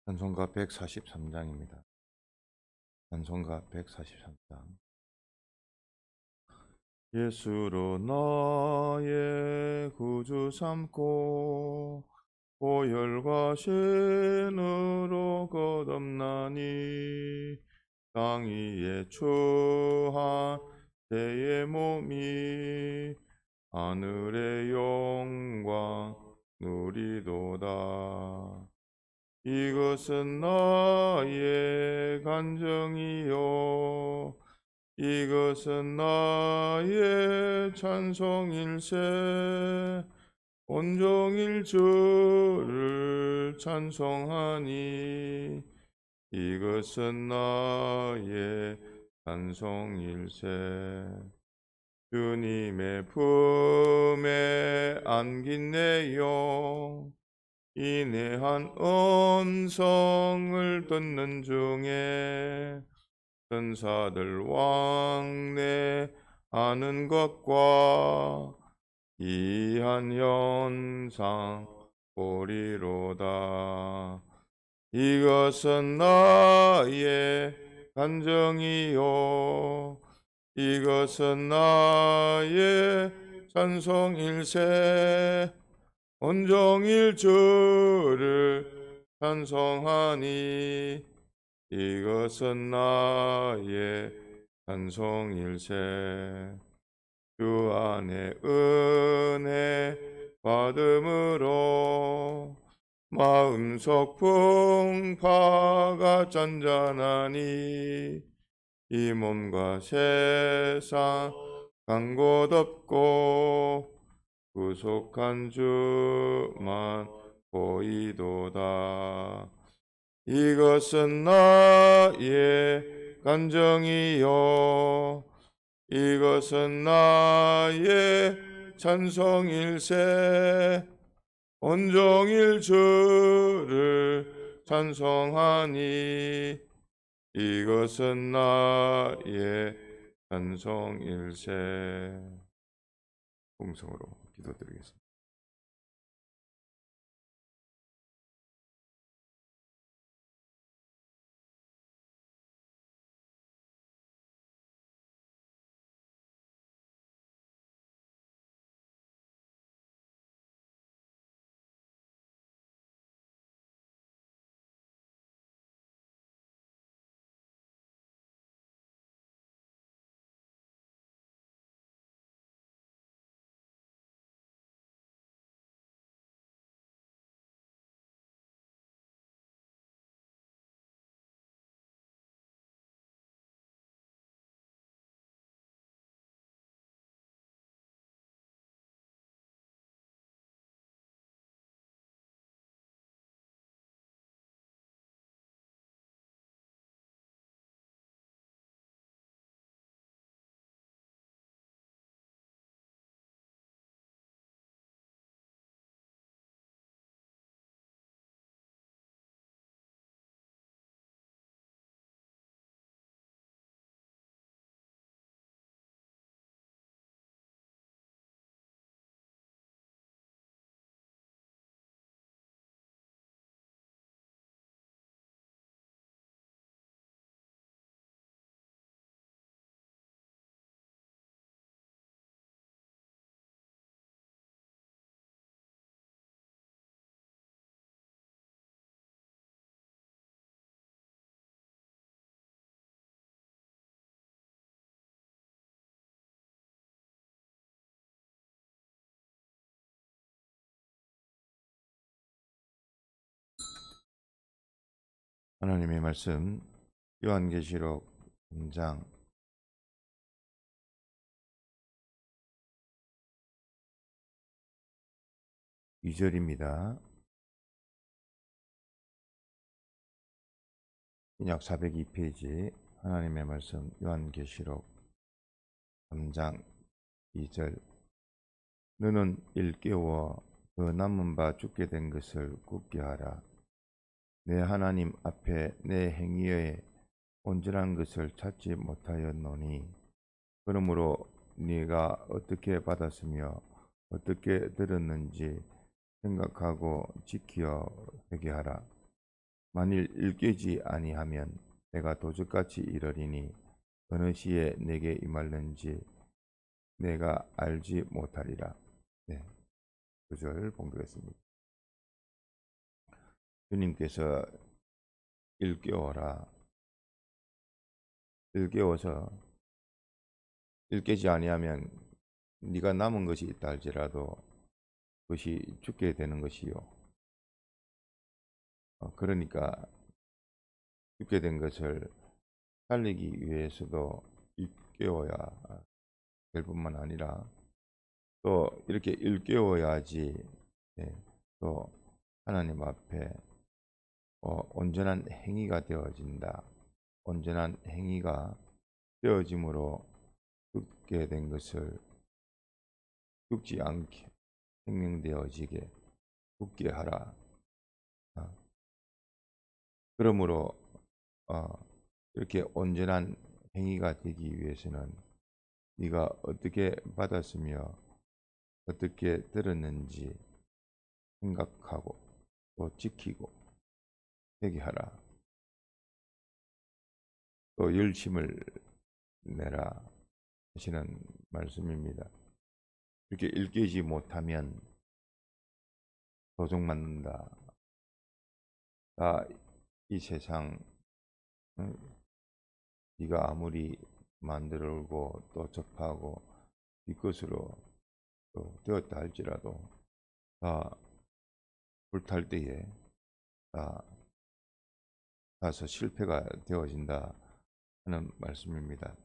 찬송가 143장입니다. 찬송가 143장. 예수로 나의 구주 삼고 보혈과 신으로 거듭나니 땅 위에 추한 내 몸이 하늘의 영광 누리도다. 이것은 나의 간증이요 이것은 나의 찬송일세. 온종일 주를 찬송하니 이것은 나의 찬송일세. 주님의 품에 안긴 내 영 인내한 음성을 듣는 중에 천사들 왕래하는 것과 이한 현상 보리로다. 이것은 나의 간증이요 이것은 나의 찬송일세. 온종일 주를 찬송하니 이것은 나의 찬송일세. 주 안에 은혜 받음으로 마음속 풍파가 잔잔하니 이 몸과 세상 간 곳 없고 구속한 주만 보이도다. 이것은 나의 간증이요 이것은 나의 찬송일세. 온종일 주를 찬송하니 이것은 나의 찬송일세. 음성으로 기도드리겠습니다. 하나님의 말씀 요한계시록 3장 2절입니다. 신약 402페이지 하나님의 말씀 요한계시록 3장 2절. 너는 일깨워 그 남은 바 죽게 된 것을 굳게 하라. 내 하나님 앞에 내 행위에 온전한 것을 찾지 못하였노니 그러므로 네가 어떻게 받았으며 어떻게 들었는지 생각하고 지키어 회개하라. 만일 일깨지 아니하면 내가 도적같이 이르리니 어느 시에 내게 임할는지 내가 알지 못하리라. 네, 9절 봉독했습니다. 주님께서 일깨워라. 일깨워서 일깨지 아니하면 네가 남은 것이 있다 할지라도 그것이 죽게 되는 것이요. 그러니까 죽게 된 것을 살리기 위해서도 일깨워야 될 뿐만 아니라 또 이렇게 일깨워야지 또 하나님 앞에 온전한 행위가 되어진다. 온전한 행위가 되어짐으로 죽게 된 것을 죽지 않게 생명되어지게 죽게 하라. 그러므로 이렇게 온전한 행위가 되기 위해서는 네가 어떻게 받았으며 어떻게 들었는지 생각하고 또 지키고 회개하라. 또 열심을 내라 하시는 말씀입니다. 이렇게 일깨지 못하면 도둑맞는다. 이 세상 네가 아무리 만들고 또 접하고 네 것으로 또 되었다 할지라도 다 불탈 때에 다 가서 실패가 되어진다 하는 말씀입니다.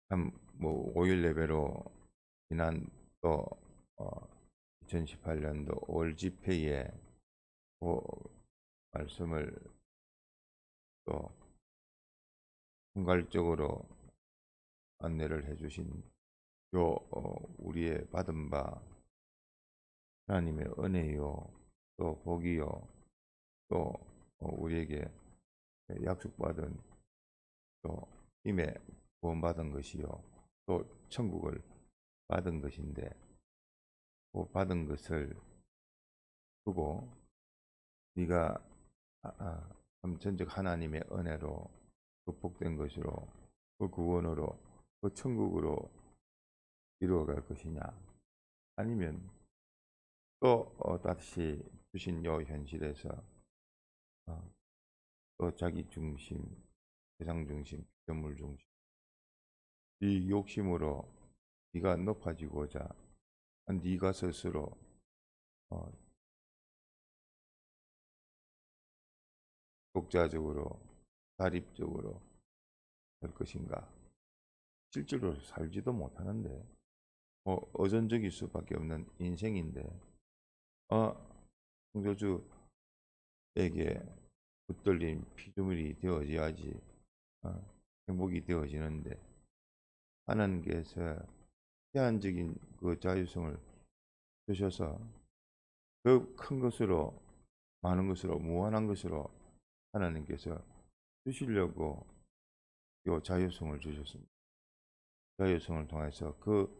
참 뭐 5일 예배로 지난 또 2018년도 5월 집회에 말씀을 또 총괄적으로 안내를 해주신 우리의 받은 바 하나님의 은혜요 또 복이요 또 우리에게 약속받은 또 힘에 구원받은 것이요 또 천국을 받은 것인데 그 받은 것을 두고 네가 전적 하나님의 은혜로 극복된 것으로 그 구원으로 그 천국으로 이루어갈 것이냐 아니면 또 다시 주신 요 현실에서 또 자기 중심, 세상 중심, 점물 중심 이 욕심으로 네가 높아지고자 네가 스스로 독자적으로 자립적으로 될 것인가? 실제로 살지도 못하는데 의존적일 수밖에 없는 인생인데 창조주에게 붙들린 피조물이 되어져야지 행복이 되어지는데 하나님께서 제한적인 그 자유성을 주셔서 그 큰 것으로 많은 것으로 무한한 것으로 하나님께서 주시려고 이 자유성을 주셨습니다. 자유성을 통해서 그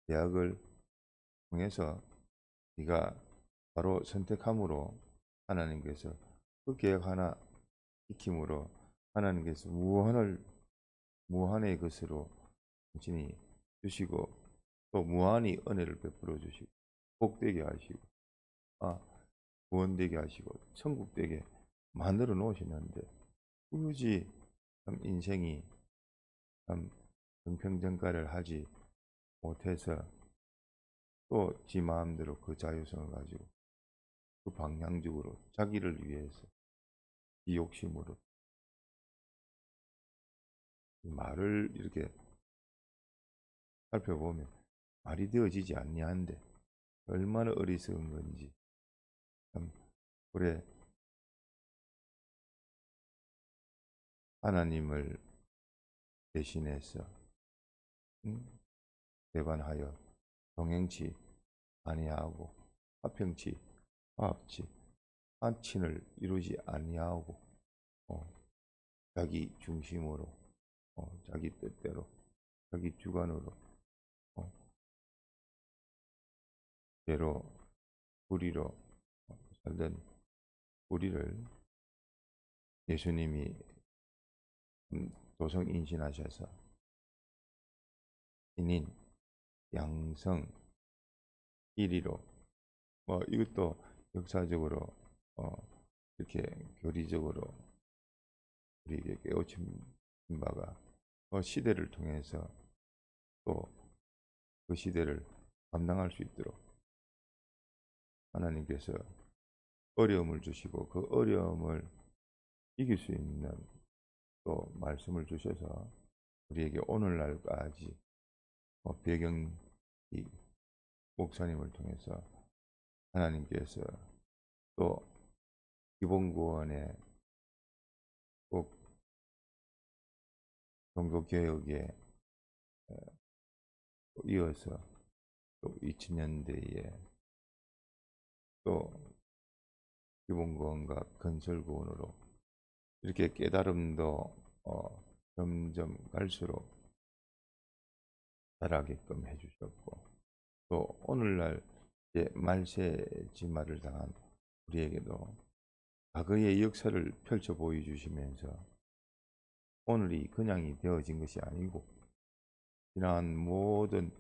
계약을 통해서 네가 바로 선택함으로 하나님께서 그 계약 하나 지킴으로 하나님께서 무한의 것으로 당신이 주시고 또 무한히 은혜를 베풀어 주시고 복되게 하시고 구원되게 하시고 천국되게 만들어 놓으시는데 굳이 인생이 정평정가를 하지 못해서 또 지 마음대로 그 자유성을 가지고 그 방향적으로 자기를 위해서 이 욕심으로 말을 이렇게 살펴보면 말이 되어지지 않냐한데 얼마나 어리석은 건지 참 그래 하나님을 대신해서 배반하여 동행치 아니하고 화평치 화합치 한친을 이루지 아니하고 자기 중심으로 자기 뜻대로 자기 주관으로 죄로 불의로 살던 우리를 예수님이 도성 인신하셔서 신인, 양성, 이리로 이것도 역사적으로 이렇게 교리적으로 우리에게 깨우친 바가 시대를 통해서 또 그 시대를 감당할 수 있도록 하나님께서 어려움을 주시고 그 어려움을 이길 수 있는 또 말씀을 주셔서 우리에게 오늘날까지 배경 이 목사님을 통해서 하나님께서 또 기본구원의 꼭 종교개혁에 이어서 또 2000년대에 또 기본구원과 건설구원으로 이렇게 깨달음도 점점 갈수록 자라게끔 해주셨고 또 오늘날 이제 말세지마를 당한 우리에게도 과거의 역사를 펼쳐 보여주시면서 오늘이 그냥이 되어진 것이 아니고 지난 모든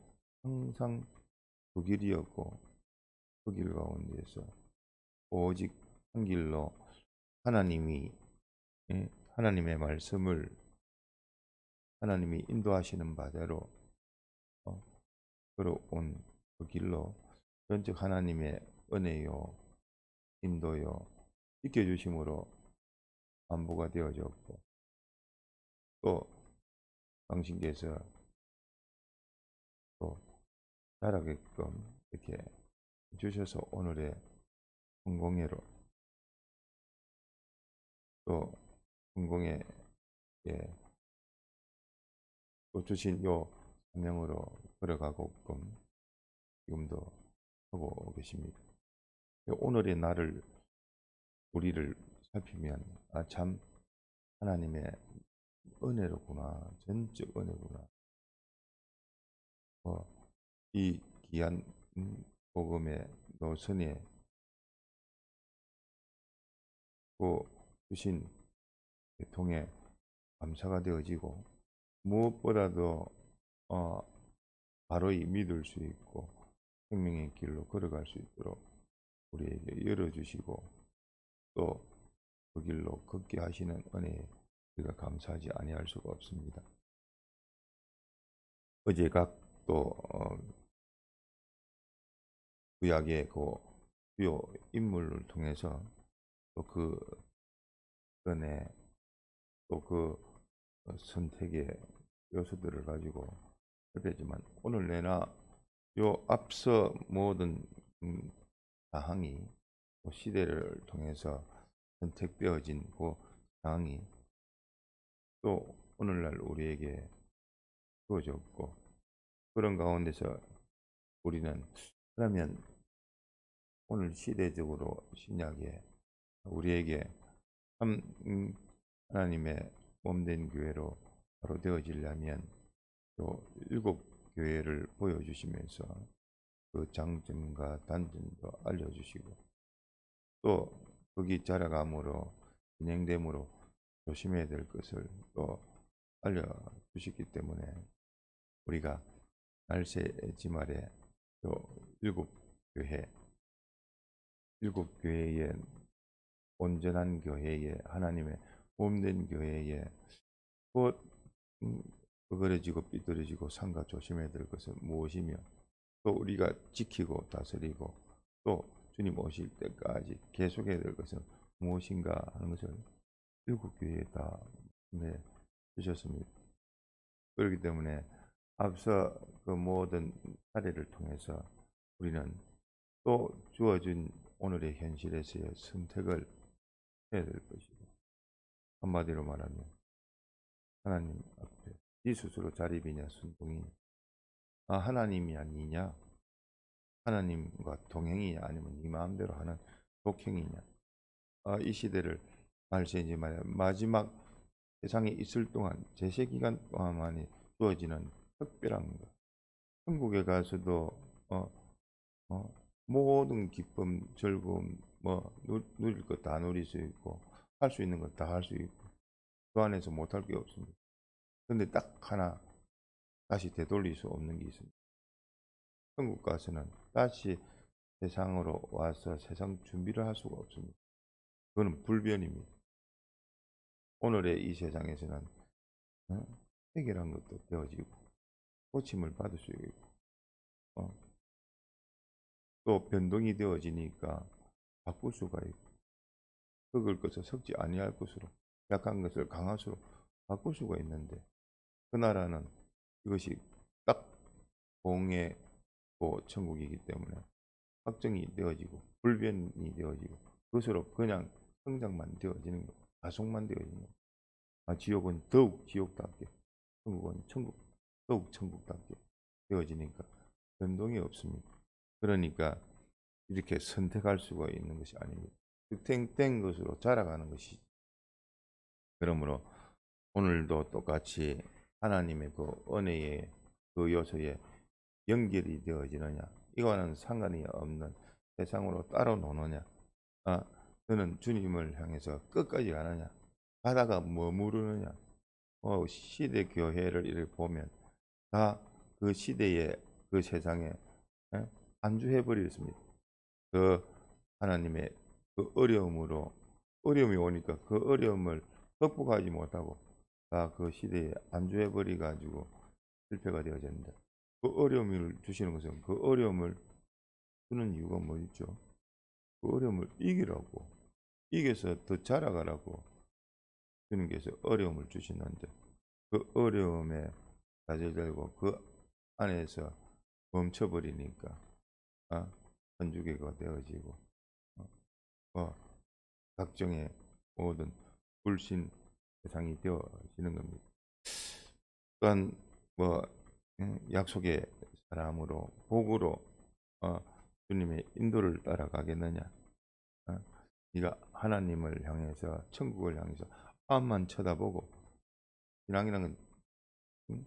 항상 그 길이었고 그 길 가운데서 오직 한 길로 하나님이 하나님의 말씀을 하나님이 인도하시는 바대로 걸어온 그 길로 전적 하나님의 은혜요 인도요 지켜주심으로 안보가 되어졌고 또 당신께서 또 자라게끔 이렇게 주셔서 오늘의 성공회로 또 성공에 또 주신 요 사명으로 걸어가고끔 지금도 하고 계십니다. 오늘의 날을 우리를 살피면 참 하나님의 은혜로구나 전적 은혜구나 이 귀한 복음의 노선에 주신 통해 감사가 되어지고 무엇보다도 바로이 믿을 수 있고 생명의 길로 걸어갈 수 있도록 우리에게 열어주시고 또 그 길로 걷게 하시는 은혜에 우리가 감사하지 아니할 수가 없습니다. 어제 각또 구약의 그 주요 인물을 통해서 또 그 은혜 또 그 선택의 요소들을 가지고 살펴지만 오늘 내나 요 앞서 모든 사항이 시대를 통해서 선택되어진 그 사항이 또 오늘날 우리에게 주어졌고 그런 가운데서 우리는 그러면 오늘 시대적으로 신약에 우리에게 참 하나님의 몸된 교회로 바로 되어지려면 또 7교회를 보여주시면서 그 장점과 단점도 알려주시고 또 거기 자라감으로 진행됨으로 조심해야 될 것을 또 알려주셨기 때문에 우리가 날새지말에 또 7교회의 온전한 교회에 하나님의 몸된 교회에 곧 어그러지고 삐뚤어지고 삼가 조심해야 될 것은 무엇이며 또 우리가 지키고 다스리고 또 주님 오실 때까지 계속해야 될 것은 무엇인가 하는 것을 7교회에 다 주셨습니다. 그렇기 때문에 앞서 그 모든 사례를 통해서 우리는 또 주어진 오늘의 현실에서의 선택을 해야 될 것이고 한마디로 말하면 하나님 앞에 네 스스로 자립이냐 순종이냐 하나님이 아니냐 하나님과 동행이냐 아니면 네 마음대로 하는 독행이냐 이 시대를 말세이지 말이야 마지막 세상에 있을 동안 제세기간 동안만이 주어지는 특별한 것 천국에 가서도 모든 기쁨 즐거움 뭐 누릴 것 다 누릴 수 있고 할 수 있는 것 다 할 수 있고 그 안에서 못할 게 없습니다. 근데 딱 하나 다시 되돌릴 수 없는 게 있습니다. 천국 가서는 다시 세상으로 와서 세상 준비를 할 수가 없습니다. 그거는 불변입니다. 오늘의 이 세상에서는 어? 해결한 것도 되어지고 고침을 받을 수 있고 어? 또 변동이 되어지니까 바꿀 수가 있고 썩을 것을 썩지 아니할 것으로 약한 것을 강할수록 바꿀 수가 있는데 그 나라는 이것이 딱 공의 천국이기 때문에 확정이 되어지고 불변이 되어지고 그것으로 그냥 성장만 되어지는 것, 가속만 되어지는 것. 지옥은 더욱 지옥답게, 천국은 더욱 천국답게 되어지니까 변동이 없습니다. 그러니까 이렇게 선택할 수가 있는 것이 아닙니다. 땡땡 것으로 자라가는 것이지. 그러므로 오늘도 똑같이 하나님의 그 은혜의 그 요소에 연결이 되어지느냐, 이거와는 상관이 없는 세상으로 따로 노느냐, 너는 주님을 향해서 끝까지 가느냐, 가다가 머무르느냐, 시대 교회를 이렇게 보면 다 그 시대에 그 세상에 안주해 버렸습니다. 그 하나님의 그 어려움이 오니까 그 어려움을 극복하지 못하고 다 그 시대에 안주해 버리 가지고 실패가 되어졌는데 그 어려움을 주시는 것은 그 어려움을 주는 이유가 뭐 있죠? 그 어려움을 이기라고 이겨서 더 자라가라고 주님께서 어려움을 주시는데 그 어려움에 좌절되고 그 안에서 멈춰버리니까 현주개가 되어지고 어, 각종의 모든 불신 대상이 되어지는 겁니다. 또한 뭐 약속의 사람으로 복으로 주님의 인도를 따라가겠느냐? 네가 하나님을 향해서 천국을 향해서 앞만 쳐다보고 신앙이라는 건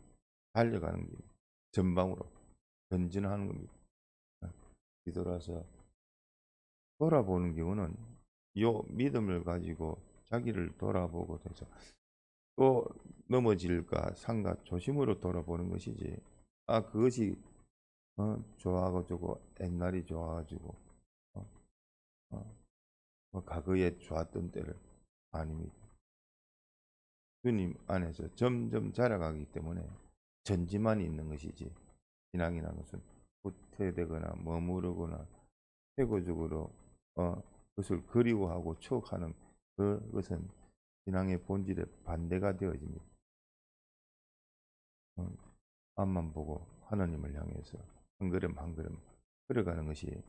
달려가는 겁니다. 전방으로 전진하는 겁니다. 뒤돌아서 돌아보는 경우는 요 믿음을 가지고 자기를 돌아보고 돼서 또 넘어질까 상가 조심으로 돌아보는 것이지. 그것이 좋아가지고 옛날이 좋아가지고 어, 과거에 좋았던 때를 아닙니다. 주님 안에서 점점 자라가기 때문에 전지만 있는 것이지 신앙이라는 것은 후퇴되거나 머무르거나 회고적으로 그것을 그리워하고 추억하는 그것은 신앙의 본질에 반대가 되어집니다. 앞만 보고 하나님을 향해서 한 걸음 한 걸음 걸어가는 것이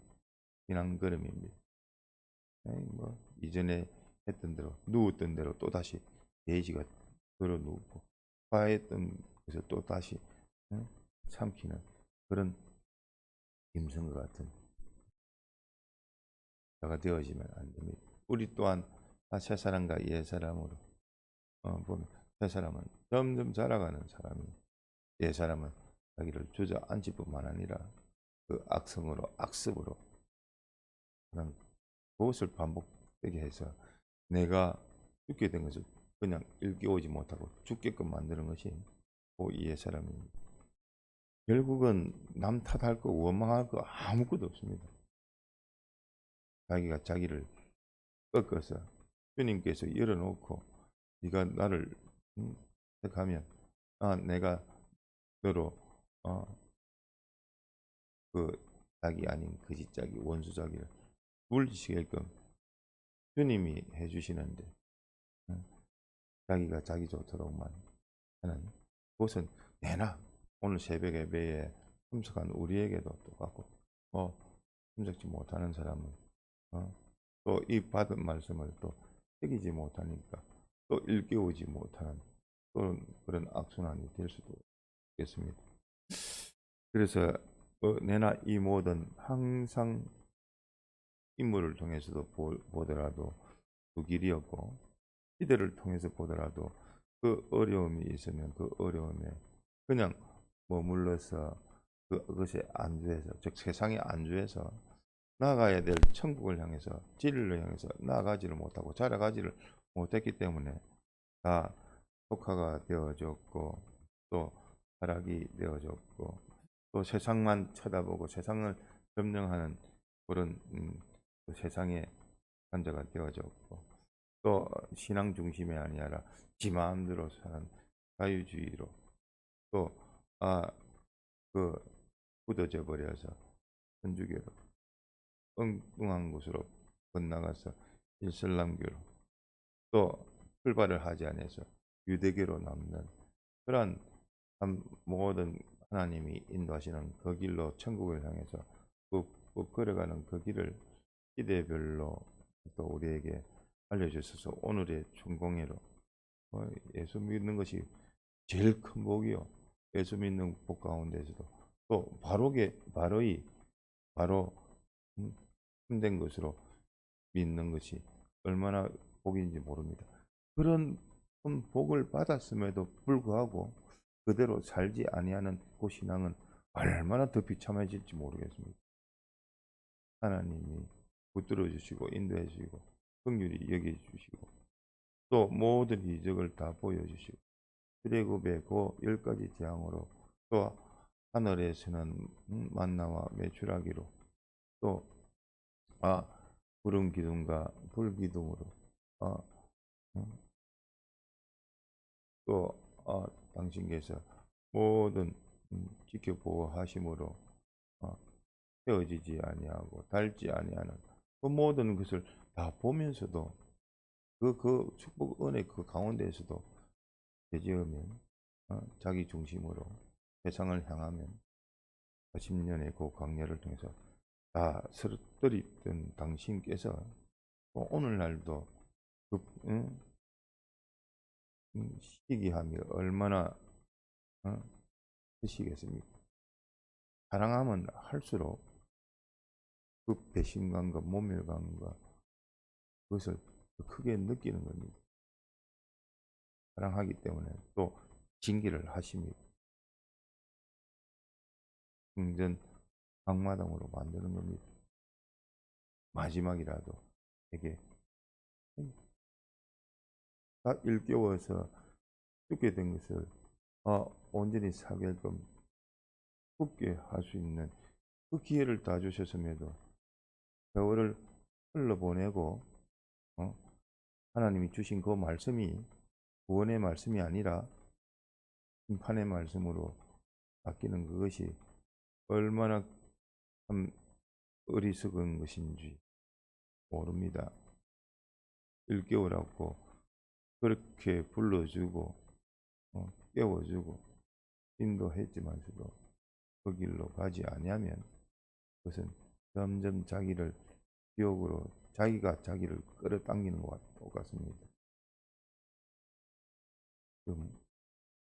신앙 걸음입니다. 뭐 이전에 했던 대로 누웠던 대로 또 다시 돼지가 걸어 누우고 화했던 것을 또 다시 삼키는 그런 임성과 같은 자가 되어지면 안 됩니다. 우리 또한 새 사람과 옛 사람으로 보면 새 사람은 점점 자라가는 사람입니다. 옛 사람은 자기를 주저앉힐 뿐만 아니라 그 악성으로 악습으로 그냥 그것을 반복되게 해서 내가 죽게 된 것을 그냥 일깨우지 못하고 죽게끔 만드는 것이 이 옛 사람입니다. 결국은 남 탓할 거 원망할 거 아무것도 없습니다. 자기가 자기를 꺾어서 주님께서 열어놓고 네가 나를 택하면 내가 너로 그 짝이 아닌 거짓짝이 원수짝이를 물리시게끔 주님이 해주시는데 자기가 자기 좋도록만 하는 그것은 내나 오늘 새벽 예배에 참석한 우리에게도 똑같고 참석지 못하는 사람은 또 이 받은 말씀을 또 새기지 못하니까 또 일깨우지 못하는 그런 악순환이 될 수도 있겠습니다. 그래서 내나 이 모든 항상 인물을 통해서도 보더라도 그 길이었고 시대를 통해서 보더라도 그 어려움이 있으면 그 어려움에 그냥 머물러서 그것에 안주해서 즉 세상에 안주해서 나아가야 될 천국을 향해서, 진리를 향해서 나아가지를 못하고 자라가지를 못했기 때문에 다 독화가 되어졌고, 또 타락이 되어졌고, 또 세상만 쳐다보고 세상을 점령하는 그런 그 세상의 환자가 되어졌고, 또 신앙 중심이 아니라 지 마음대로 사는 자유주의로 또 그 굳어져 버려서 천주교로 엉뚱한 곳으로 건너가서 이슬람교로 또 출발을 하지 않아서 유대교로 남는 그러한 모든 하나님이 인도하시는 그 길로 천국을 향해서 꾹꾹 걸어가는 그 길을 시대별로 또 우리에게 알려주셔서 오늘의 충공회로 예수 믿는 것이 제일 큰 복이요. 예수 믿는 복 가운데서도 또 바로 힘든 것으로 믿는 것이 얼마나 복인지 모릅니다. 그런 복을 받았음에도 불구하고 그대로 살지 아니하는 그 신앙은 얼마나 더 비참해질지 모르겠습니다. 하나님이 붙들어 주시고 인도해 주시고 긍휼히 여겨 주시고 또 모든 이적을 다 보여주시고 출애굽의 그 10가지 재앙으로 또 하늘에서는 만나와 메추라기로 또 구름 기둥과 불 기둥으로 또 당신께서 모든 지켜 보호하심으로 헤어지지 아니하고 닳지 아니하는 그 모든 것을 다 보면서도 그 축복 은혜 그 가운데에서도 되지으면 자기 중심으로 세상을 향하면 40년의 그 광야를 통해서 다 쓰러뜨리던 당신께서 오늘날도 그 시기함이 얼마나 크시겠습니까? 사랑하면 할수록 그 배신감과 모멸감과 그것을 더 크게 느끼는 겁니다. 사랑하기 때문에 또 징계를 하십니다. 승전 악마당으로 만드는 겁니다. 마지막이라도 되게 다 일깨워서 죽게 된 것을 온전히 사게끔 굳게 할 수 있는 그 기회를 다 주셨음에도 세월을 흘러보내고 하나님이 주신 그 말씀이 구원의 말씀이 아니라 심판의 말씀으로 바뀌는 그것이 얼마나 참 어리석은 것인지 모릅니다. 일깨우라고 그렇게 불러주고 깨워주고 인도했지만서도 그 길로 가지 아니하면 그것은 점점 자기를 지옥으로 자기가 자기를 끌어당기는 것과 똑같습니다.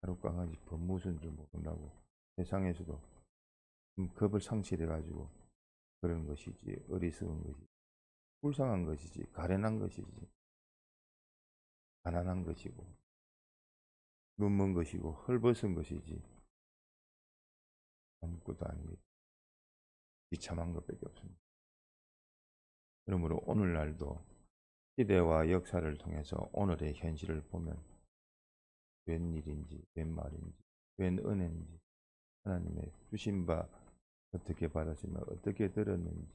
하룻강아지 법 무슨 줄 모른다고 세상에서도 겁을 상실해 가지고 그런 것이지 어리석은 것이지 불쌍한 것이지 가련한 것이지 가난한 것이고 눈먼 것이고 헐벗은 것이지 아무것도 아닙니다. 비참한 것밖에 없습니다. 그러므로 오늘날도 시대와 역사를 통해서 오늘의 현실을 보면 웬일인지 웬말인지 웬 은혜인지 하나님의 주신 바 어떻게 받았으며 어떻게 들었는지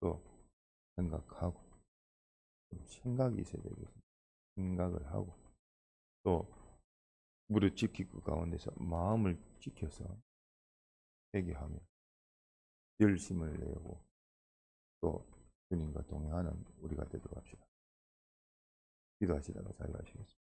또 생각하고 생각이 있어야 되겠습니다. 생각을 하고 또 무릇 지키고 가운데서 마음을 지켜서 회개하며 열심을 내고 또 주님과 동행하는 우리가 되도록 합시다. 기도하시다가 자유하시겠습니다.